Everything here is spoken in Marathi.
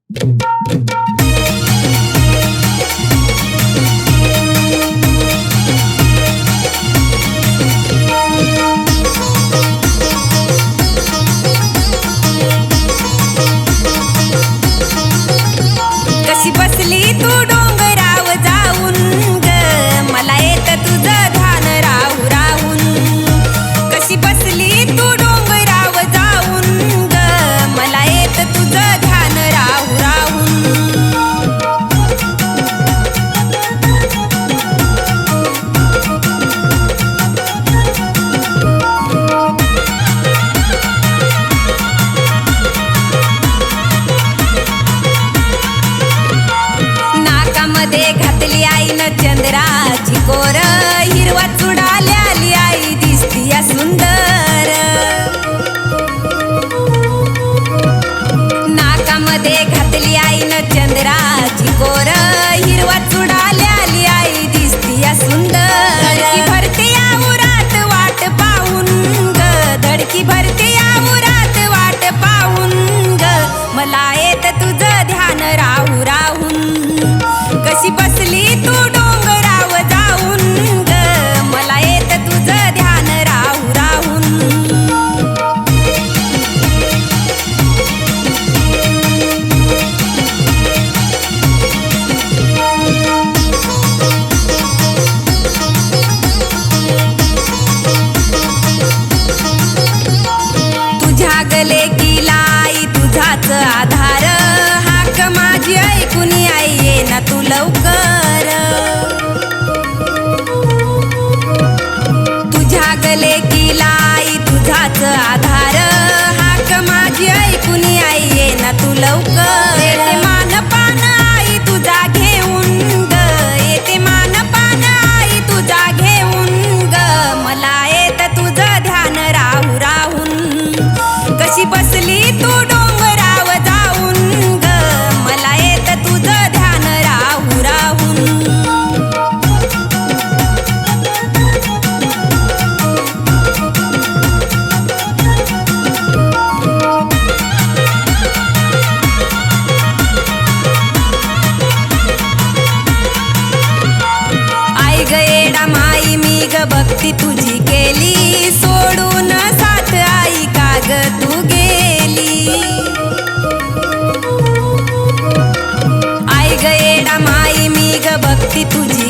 कशी बसली तू डोंगराव जाऊन ग, मला येत तुझं ध्यान राहू राहून. कशी बसली तू डोंगराव जाऊन ग, मला येत तुझं ध्यान राहू राहून. नाकामध्ये घातली आईनं चंद्राची कोर, हिरवा चुडाल्याली आई दिसती या सुंदर. नाकामध्ये घातली आईनं चंद्राची कोर, हिरवा चुडाल्याली आई दिसती या सुंदर. धडकी भरते या उरात वाट पाहून ग, धडकी भरते या उरात वाट पाहून ग, मला येत तुझं ध्यान राहू राहून. कशी बसली तू डोंगराव जाऊन ग, मला येत तुझं ध्यान राहू राहून. तुझ्या गले गेला आई तुझाच आधार, हाक माझी ऐकून आई ये ना तू लवकर. तुझ्या गले गेला आई तुझाच आधार, हाक माझी ऐकून आई ये ना तू लवकर. येते मान पान आई तुझा घेऊन ग, येते मान पान आई तुझा घेऊन ग, मला येत तुझं ध्यान राहू राहून. कशी बसली तू डोंगराव जाऊन ग, मला येत तुझं ध्यान राहू राहून. आई ग येडा माई मी ग भक्ती तुझी केली, सोडून साथ आई का ग तू गेली. आई ग येडा माई मी ग भक्ती तुझी